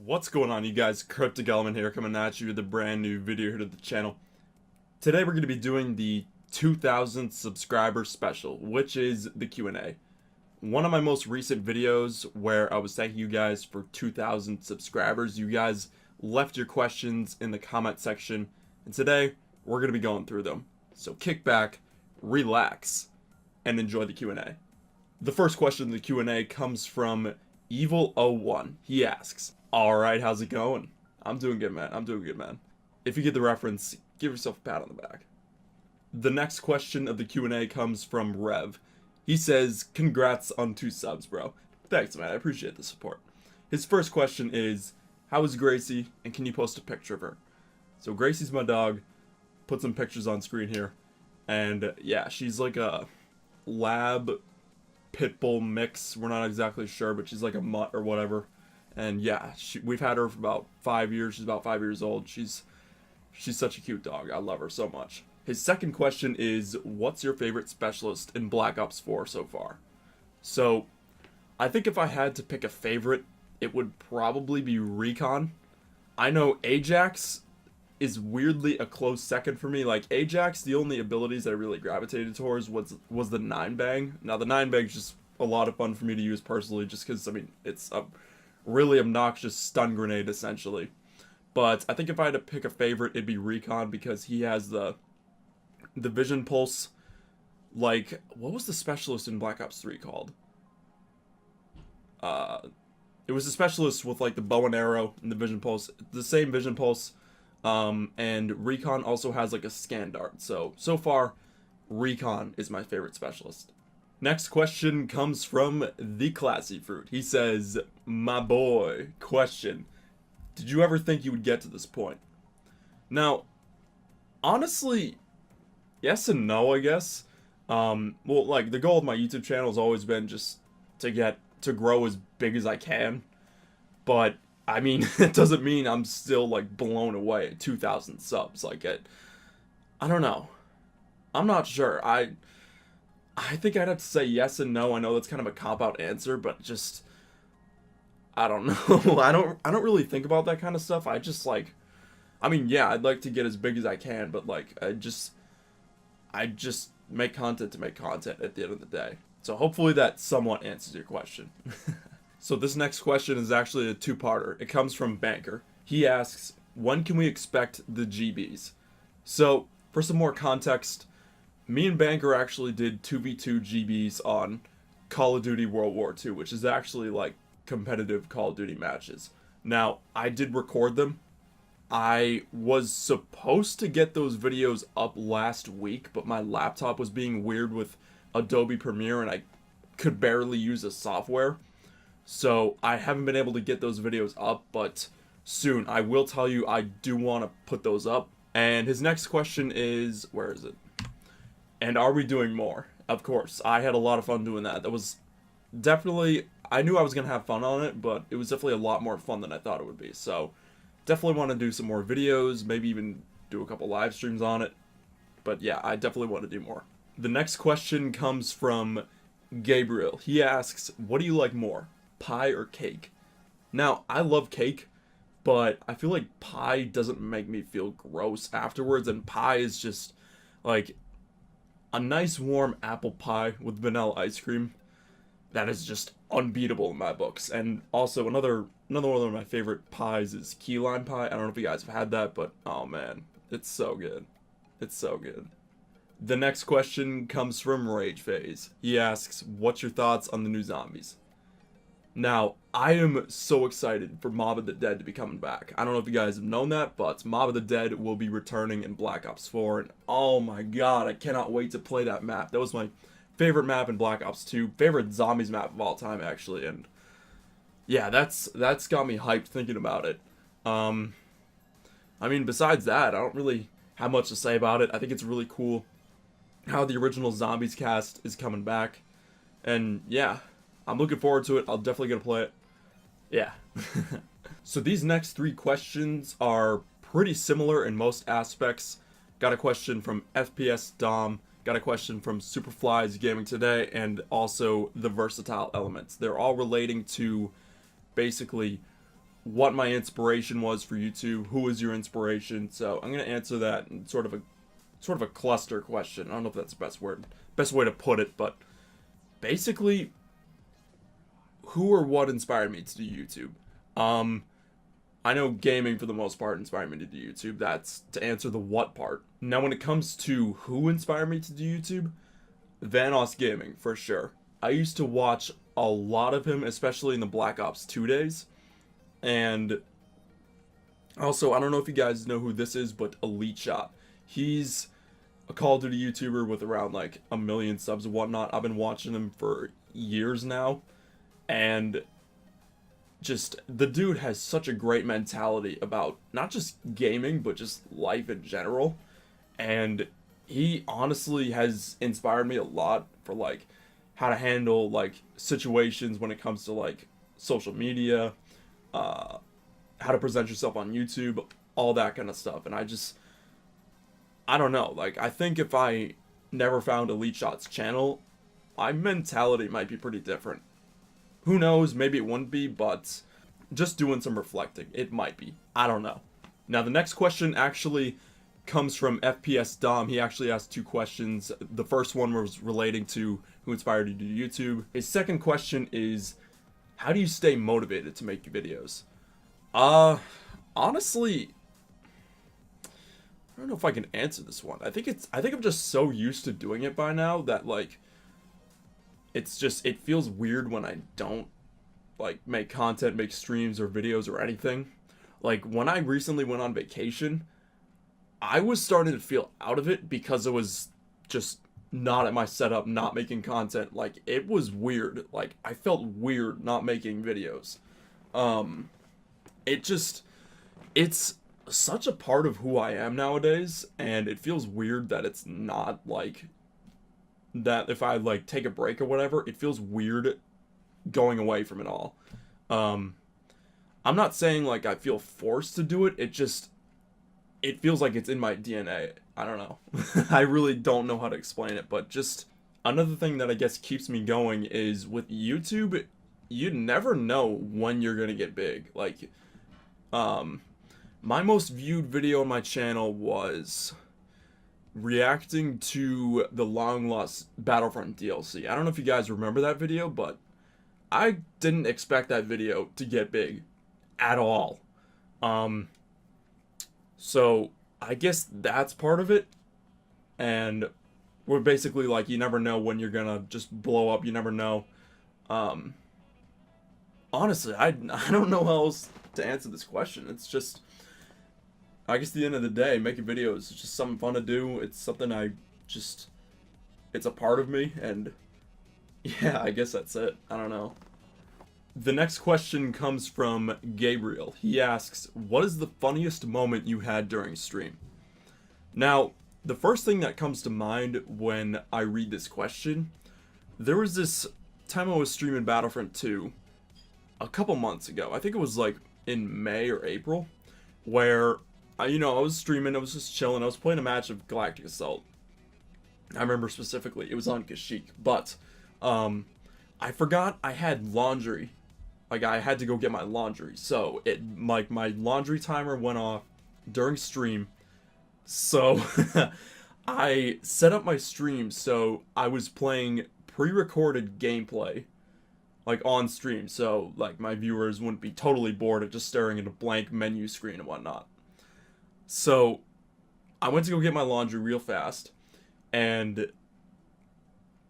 What's going on, you guys? KrypticElement here, coming at you with a brand new video here to the channel. Today we're going to be doing the 2000 subscriber special, which is the Q&A. One of my most recent videos where I was thanking you guys for 2000 subscribers. You guys left your questions in the comment section, and today we're going to be going through them. So kick back, relax, and enjoy the Q&A. The first question in the Q&A comes from Evil01. He asks, "Alright, how's it going?" I'm doing good, man. I'm doing good, man. If you get the reference, give yourself a pat on the back. The next question of the Q&A comes from Rev. He says, "Congrats on 2 subs, bro." Thanks, man. I appreciate the support. His first question is, "How is Gracie, and can you post a picture of her?" So Gracie's my dog. Put some pictures on screen here. And yeah, she's like a lab pit bull mix. We're not exactly sure, but she's like a mutt or whatever. And yeah, we've had her for about 5 years. She's about 5 years old. She's such a cute dog. I love her so much. His second question is, "What's your favorite specialist in Black Ops 4 so far?" So, I think if I had to pick a favorite, it would probably be Recon. I know Ajax is weirdly a close second for me. Like, Ajax, the only abilities that I really gravitated towards was the 9-bang. Now, the 9-bang's just a lot of fun for me to use personally, just because, I mean, it's a really obnoxious stun grenade, essentially. But I think if I had to pick a favorite, it'd be Recon, because he has the vision pulse. Like, what was the specialist in Black Ops 3 called? It was a specialist with, like, the bow and arrow and the vision pulse. The same vision pulse. And Recon also has, like, a scan dart. So far, Recon is my favorite specialist. Next question comes from The Classy Fruit. He says, "My boy, question. Did you ever think you would get to this point?" Now, honestly, yes and no, I guess. Well, like, the goal of my YouTube channel has always been just to grow as big as I can. But, I mean, it doesn't mean I'm still, like, blown away at 2,000 subs. Like, I don't know. I'm not sure. I think I'd have to say yes and no. I know that's kind of a cop-out answer, but just, I don't know. I don't really think about that kind of stuff. I just, like, I mean, yeah, I'd like to get as big as I can, but, like, I just make content to make content at the end of the day. So hopefully that somewhat answers your question. So this next question is actually a 2-parter. It comes from Banker. He asks, "When can we expect the GBs?" So, for some more context, me and Banker actually did 2v2 GBs on Call of Duty World War II, which is actually, like, competitive Call of Duty matches. Now, I did record them. I was supposed to get those videos up last week, but my laptop was being weird with Adobe Premiere, and I could barely use the software. So, I haven't been able to get those videos up, but soon. I will tell you, I do want to put those up. And his next question is, where is it? "And are we doing more?" Of course. I had a lot of fun doing that. That was definitely, I knew I was going to have fun on it, but it was definitely a lot more fun than I thought it would be. So, definitely want to do some more videos, maybe even do a couple live streams on it. But yeah, I definitely want to do more. The next question comes from Gabriel. He asks, "What do you like more, pie or cake?" Now, I love cake, but I feel like pie doesn't make me feel gross afterwards, and pie is just, like, a nice warm apple pie with vanilla ice cream. That is just unbeatable in my books. And also, another one of my favorite pies is key lime pie. I don't know if you guys have had that, but oh man, it's so good. It's so good. The next question comes from Rage Phase. He asks, "What's your thoughts on the new zombies?" Now, I am so excited for Mob of the Dead to be coming back. I don't know if you guys have known that, but Mob of the Dead will be returning in Black Ops 4, and oh my god, I cannot wait to play that map. That was my favorite map in Black Ops 2, favorite zombies map of all time, actually, and yeah, that's got me hyped thinking about it. I mean, besides that, I don't really have much to say about it. I think it's really cool how the original Zombies cast is coming back, and yeah, I'm looking forward to it. I'll definitely get to play it. Yeah. So these next 3 questions are pretty similar in most aspects. Got a question from FPS Dom, got a question from Superflies Gaming Today, and also the Versatile Elements. They're all relating to basically what my inspiration was for YouTube. Who was your inspiration? So I'm gonna answer that in sort of a cluster question. I don't know if that's the best way to put it, but basically, who or what inspired me to do YouTube? I know gaming for the most part inspired me to do YouTube. That's to answer the what part. Now, when it comes to who inspired me to do YouTube, Vanoss Gaming for sure. I used to watch a lot of him, especially in the Black Ops 2 days. And also, I don't know if you guys know who this is, but Elite Shot. He's a Call of Duty YouTuber with around like 1 million subs and whatnot. I've been watching him for years now, and just the dude has such a great mentality about not just gaming but just life in general, and he honestly has inspired me a lot for like how to handle like situations when it comes to like social media, how to present yourself on YouTube, all that kind of stuff. And I don't know, like I think if I never found Elite Shot's channel, my mentality might be pretty different. Who knows, maybe it wouldn't be, but just doing some reflecting, it might be. I don't know. Now the next question actually comes from FPS Dom. He actually asked 2 questions. The first one was relating to who inspired you to do YouTube. His second question is, how do you stay motivated to make videos? Honestly, I don't know if I can answer this one. I think I'm just so used to doing it by now that like it feels weird when I don't like make content, make streams or videos or anything. Like when I recently went on vacation, I was starting to feel out of it because it was just not at my setup, not making content. Like it was weird. Like I felt weird not making videos. It's such a part of who I am nowadays, and it feels weird that it's not like that. If I like take a break or whatever, it feels weird going away from it all. I'm not saying like I feel forced to do it. It feels like it's in my DNA. I don't know. I really don't know how to explain it, but just another thing that I guess keeps me going is with YouTube, you never know when you're gonna get big. Like, my most viewed video on my channel was reacting to the long lost Battlefront DLC. I don't know if you guys remember that video, but I didn't expect that video to get big at all. So I guess that's part of it. And we're basically like, you never know when you're gonna just blow up. You never know. Honestly, I don't know how else to answer this question. It's just, I guess at the end of the day, making videos is just something fun to do. It's something it's a part of me, and yeah, I guess that's it. I don't know. The next question comes from Gabriel. He asks, what is the funniest moment you had during stream? Now, the first thing that comes to mind when I read this question, there was this time I was streaming Battlefront 2 a couple months ago. I think it was like in May or April, where I was streaming, I was just chilling, I was playing a match of Galactic Assault. I remember specifically, it was on Kashyyyk, but I forgot I had laundry. Like, I had to go get my laundry, so my laundry timer went off during stream, so I set up my stream so I was playing pre-recorded gameplay, like, on stream, so, like, my viewers wouldn't be totally bored at just staring at a blank menu screen and whatnot. So, I went to go get my laundry real fast, and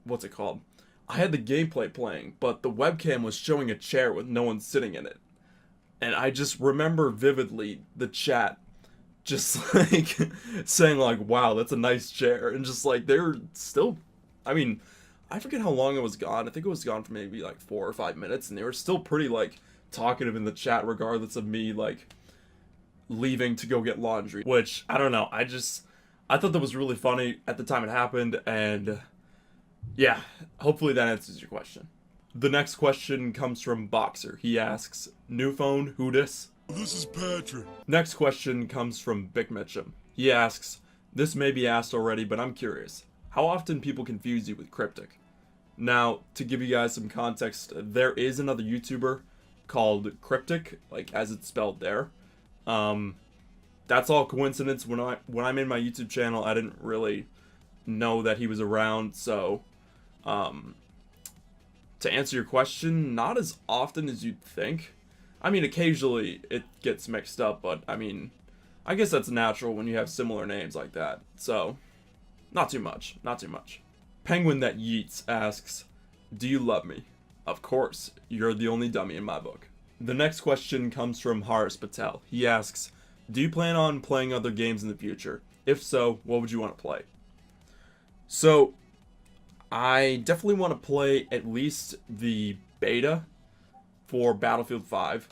what's it called? I had the gameplay playing, but the webcam was showing a chair with no one sitting in it. And I just remember vividly the chat just like saying like, wow, that's a nice chair. And just like, they're still, I mean, I forget how long it was gone. I think it was gone for maybe like 4 or 5 minutes, and they were still pretty like talkative in the chat regardless of me like leaving to go get laundry. Which, I don't know, I thought that was really funny at the time it happened, and yeah, hopefully that answers your question. The next question comes from Boxer. He asks, new phone, who dis? This is Patrick. Next question comes from Bick Mitchum. He asks, this may be asked already, but I'm curious. How often people confuse you with Cryptic? Now, to give you guys some context, there is another YouTuber called Cryptic, like as it's spelled there. That's all coincidence. When I made my YouTube channel, I didn't really know that he was around, so to answer your question, not as often as you'd think. I mean, occasionally it gets mixed up, but I mean, I guess that's natural when you have similar names like that. So, not too much, not too much. Penguin That Yeets asks, do you love me? Of course, you're the only dummy in my book. The next question comes from Haris Patel. He asks, do you plan on playing other games in the future? If so, what would you want to play? So, I definitely want to play at least the beta for Battlefield 5.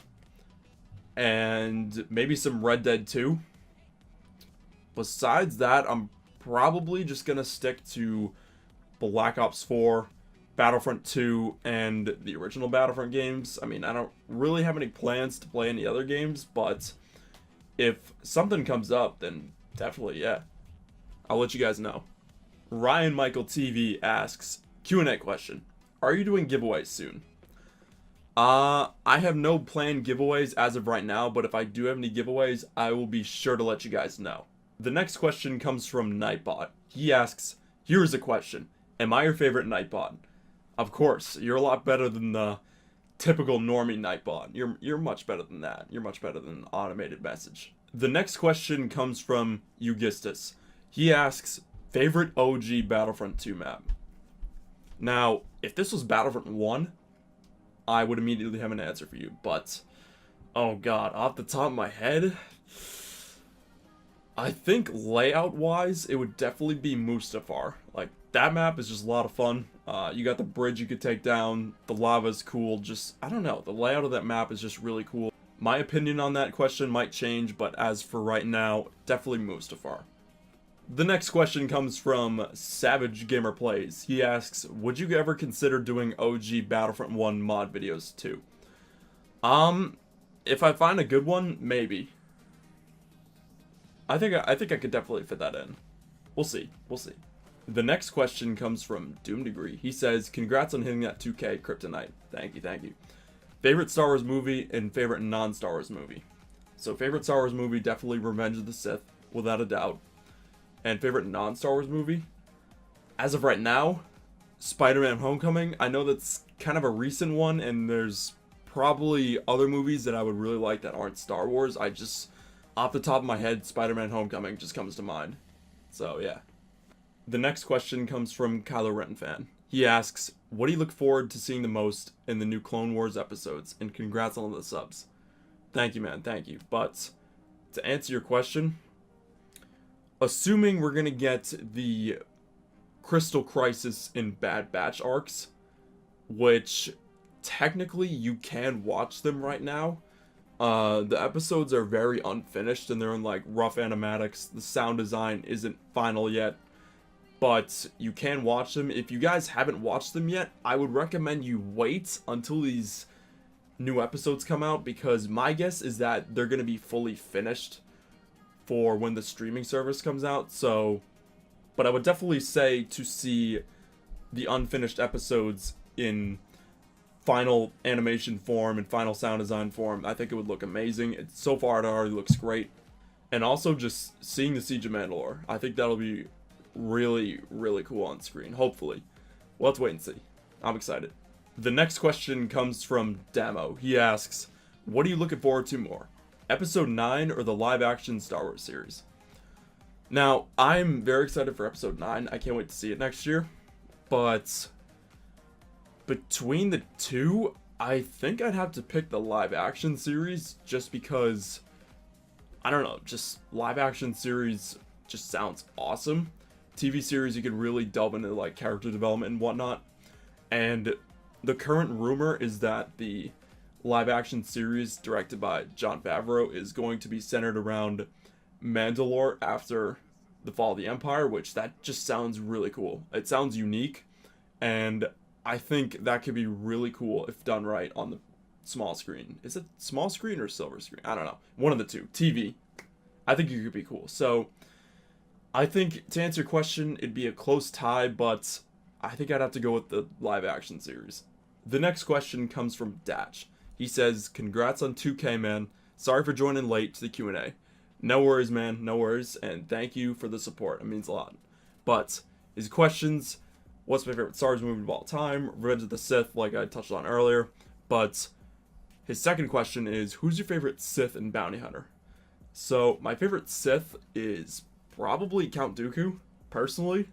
And maybe some Red Dead 2. Besides that, I'm probably just going to stick to Black Ops 4, Battlefront 2, and the original Battlefront games. I mean, I don't really have any plans to play any other games, but if something comes up, then definitely, yeah. I'll let you guys know. Ryan Michael TV asks, Q&A question. Are you doing giveaways soon? I have no planned giveaways as of right now, but if I do have any giveaways, I will be sure to let you guys know. The next question comes from Nightbot. He asks, here's a question. Am I your favorite Nightbot? Of course, you're a lot better than the typical normie Nightbot. You're much better than that. You're much better than an automated message. The next question comes from Eugistus. He asks, favorite OG Battlefront 2 map? Now, if this was Battlefront 1, I would immediately have an answer for you, but oh god, off the top of my head, I think layout-wise, it would definitely be Mustafar. Like, that map is just a lot of fun. You got the bridge you could take down, the lava's cool, just, I don't know, the layout of that map is just really cool. My opinion on that question might change, but as for right now, definitely Mustafar. The next question comes from Savage Gamer Plays. He asks, would you ever consider doing OG Battlefront 1 mod videos too? If I find a good one, maybe. I think I could definitely fit that in. We'll see. We'll see. The next question comes from Doom Degree. He says, congrats on hitting that 2K Kryptonite. Thank you, thank you. Favorite Star Wars movie and favorite non-Star Wars movie. So favorite Star Wars movie, definitely Revenge of the Sith, without a doubt. And favorite non-Star Wars movie? As of right now, Spider-Man Homecoming. I know that's kind of a recent one, and there's probably other movies that I would really like that aren't Star Wars. I just, off the top of my head, Spider-Man Homecoming just comes to mind. So, yeah. The next question comes from Kylo Ren fan. He asks, what do you look forward to seeing the most in the new Clone Wars episodes? And congrats on the subs. Thank you, man. Thank you. But, to answer your question, assuming we're going to get the Crystal Crisis and Bad Batch arcs, which technically you can watch them right now. The episodes are very unfinished and they're in like rough animatics. The sound design isn't final yet, but you can watch them. If you guys haven't watched them yet, I would recommend you wait until these new episodes come out, because my guess is that they're going to be fully finished for when the streaming service comes out. So, but I would definitely say to see the unfinished episodes in final animation form and final sound design form. I think it would look amazing. So far it already looks great. And also just seeing the Siege of Mandalore, I think that'll be really, really cool on screen, hopefully. Well, let's wait and see. I'm excited. The next question comes from Damo. He asks, what are you looking forward to more? Episode 9 or the live-action Star Wars series? Now, I'm very excited for Episode 9. I can't wait to see it next year. But between the two, I think I'd have to pick the live-action series just because, I don't know, just live-action series just sounds awesome. TV series, you could really delve into like character development and whatnot. And the current rumor is that the live-action series directed by Jon Favreau is going to be centered around Mandalore after the fall of the Empire, which that just sounds really cool. It sounds unique, and I think that could be really cool if done right on the small screen. Is it small screen or silver screen? I don't know. One of the two. TV. I think it could be cool. So, I think, to answer your question, it'd be a close tie, but I think I'd have to go with the live-action series. The next question comes from Datch. He says, "Congrats on 2K, man. Sorry for joining late to the Q&A. No worries, man. No worries. And thank you for the support. It means a lot." But his questions: what's my favorite Star Wars movie of all time? Revenge of the Sith, like I touched on earlier. But his second question is, who's your favorite Sith and bounty hunter? So my favorite Sith is probably Count Dooku, personally.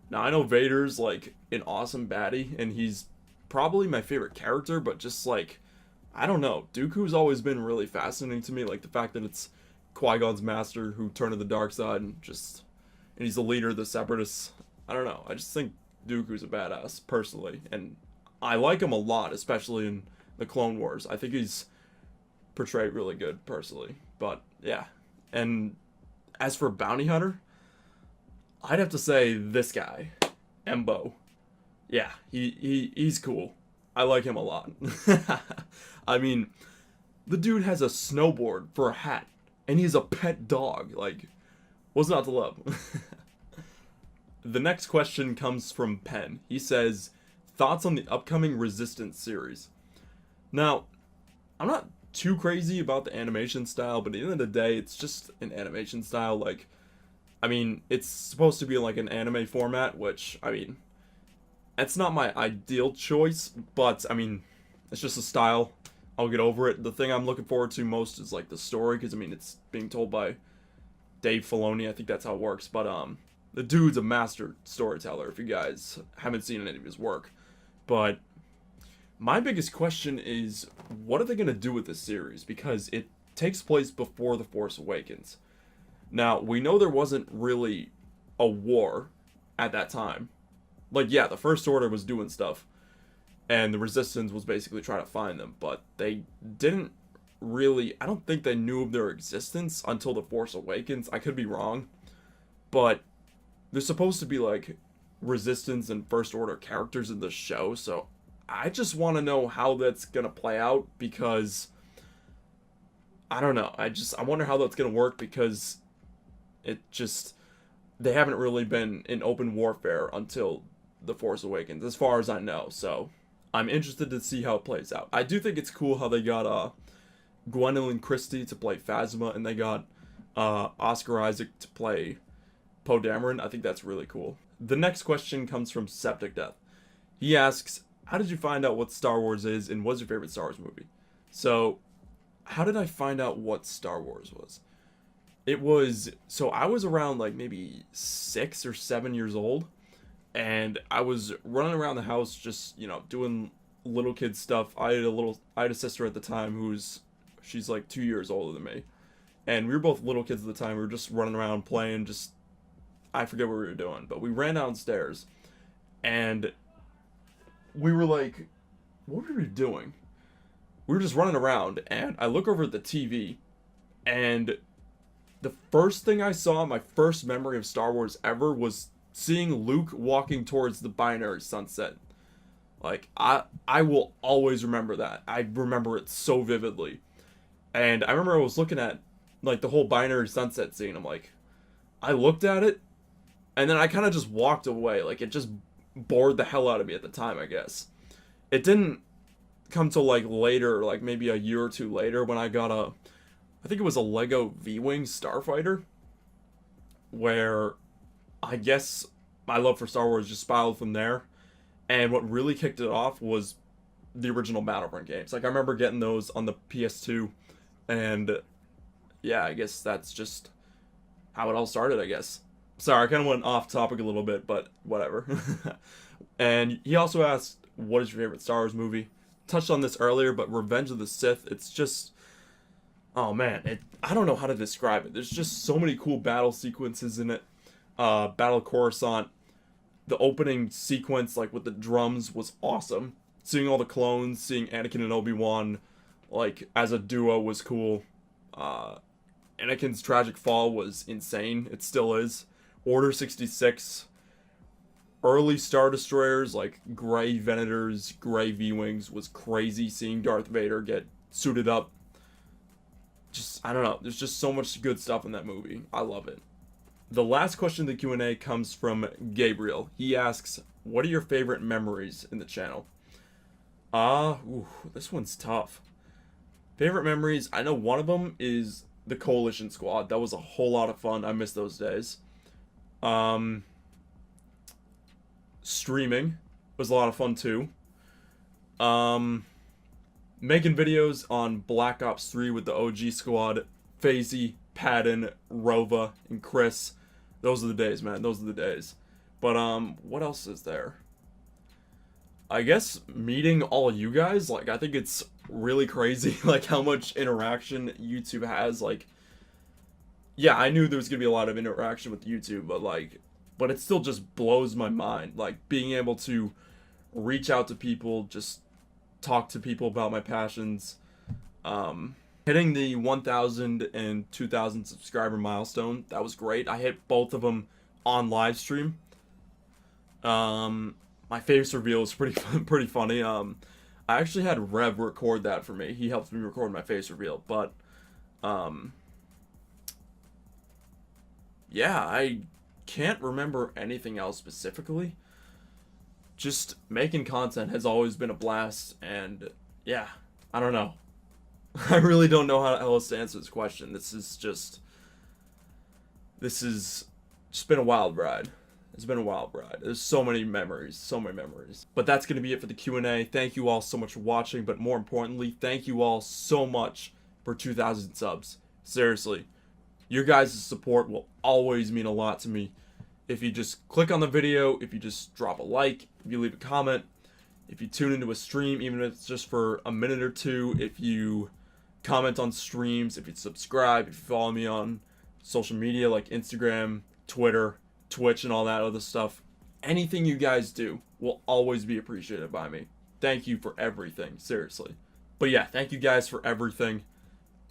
Now I know Vader's like an awesome baddie, and he's probably my favorite character, but just like, I don't know, Dooku's always been really fascinating to me, like the fact that it's Qui-Gon's master who turned to the dark side and he's the leader of the Separatists. I don't know, I just think Dooku's a badass, personally, and I like him a lot, especially in the Clone Wars. I think he's portrayed really good, personally, but yeah. And as for bounty hunter, I'd have to say this guy, Embo. Yeah, he's cool. I like him a lot. I mean, the dude has a snowboard for a hat, and he's a pet dog. Like, what's not to love? The next question comes from Penn. He says, thoughts on the upcoming Resistance series? Now, I'm not too crazy about the animation style, but at the end of the day, it's just an animation style. Like, I mean, it's supposed to be like an anime format, which, I mean, it's not my ideal choice, but, I mean, it's just a style. I'll get over it. The thing I'm looking forward to most is, like, the story, because, I mean, it's being told by Dave Filoni. I think that's how it works, but, the dude's a master storyteller, if you guys haven't seen any of his work. But my biggest question is, what are they going to do with this series? Because it takes place before The Force Awakens. Now, we know there wasn't really a war at that time. Like, yeah, the First Order was doing stuff, and the Resistance was basically trying to find them, but they didn't really, I don't think they knew of their existence until The Force Awakens. I could be wrong, but there's supposed to be, like, Resistance and First Order characters in the show, so I just want to know how that's going to play out, because I don't know. I wonder how that's going to work, because they haven't really been in open warfare until The Force Awakens, as far as I know, so I'm interested to see how it plays out. I do think it's cool how they got Gwendolyn Christie to play Phasma, and they got Oscar Isaac to play Poe Dameron. I think that's really cool. The next question comes from Septic Death. He asks, how did you find out what Star Wars is, and what's your favorite Star Wars movie? So, how did I find out what Star Wars was? So I was around like maybe 6 or 7 years old, and I was running around the house just, doing little kid stuff. I had a sister at the time she's like 2 years older than me, and we were both little kids at the time. We were just running around playing, I forget what we were doing, but we ran downstairs, and we were like, what were we doing? We were just running around, and I look over at the TV, and the first thing I saw, my first memory of Star Wars ever, was seeing Luke walking towards the binary sunset. Like, I will always remember that. I remember it so vividly. And I remember I was looking at, like, the whole binary sunset scene. I'm like, I looked at it, and then I kind of just walked away. Like, it just bored the hell out of me at the time, I guess. It didn't come till, like, later, like, maybe a year or two later, when I got I think it was a Lego V-Wing Starfighter, where I guess my love for Star Wars just spiraled from there. And what really kicked it off was the original Battlefront games. Like, I remember getting those on the PS2, and yeah, I guess that's just how it all started, I guess. Sorry, I kind of went off topic a little bit, but whatever. And he also asked, what is your favorite Star Wars movie? Touched on this earlier, but Revenge of the Sith, it's just, oh man, I don't know how to describe it. There's just so many cool battle sequences in it. Battle of Coruscant, the opening sequence, like with the drums, was awesome. Seeing all the clones, seeing Anakin and Obi-Wan, like, as a duo was cool. Anakin's tragic fall was insane. It still is. Order 66. Early Star Destroyers, like Gray Venators, Gray V-Wings, was crazy. Seeing Darth Vader get suited up. Just, I don't know. There's just so much good stuff in that movie. I love it. The last question in the Q&A comes from Gabriel. He asks, what are your favorite memories in the channel? This one's tough. Favorite memories, I know one of them is the Coalition Squad. That was a whole lot of fun. I miss those days. Um, Streaming was a lot of fun too. Um, Making videos on Black Ops 3 with the OG squad, FaZe, Padden, Rova, and Chris. Those are the days, man. Those are the days. But what else is there? I guess meeting all you guys, like, I think it's really crazy, like, how much interaction YouTube has. Like, yeah, I knew there was gonna be a lot of interaction with YouTube, but, like, but it still just blows my mind. Like, being able to reach out to people, just talk to people about my passions. Hitting the 1,000 and 2,000 subscriber milestone, that was great. I hit both of them on live stream. My face reveal was pretty funny. I actually had Rev record that for me. He helped me record my face reveal, but yeah, I can't remember anything else specifically. Just making content has always been a blast, and yeah, I don't know. I really don't know how else to answer this question. This is just been a wild ride. It's been a wild ride. There's so many memories, so many memories. But that's going to be it for the Q&A. Thank you all so much for watching, but more importantly, thank you all so much for 2,000 subs. Seriously, your guys' support will always mean a lot to me. If you just click on the video, if you just drop a like, if you leave a comment, if you tune into a stream, even if it's just for a minute or two, if you comment on streams, if you subscribe, if you follow me on social media like Instagram, Twitter, Twitch, and all that other stuff, anything you guys do will always be appreciated by me. Thank you for everything, seriously. But yeah, thank you guys for everything.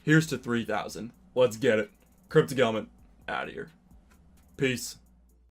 Here's to 3,000. Let's get it. KrypticElement, out of here. Peace.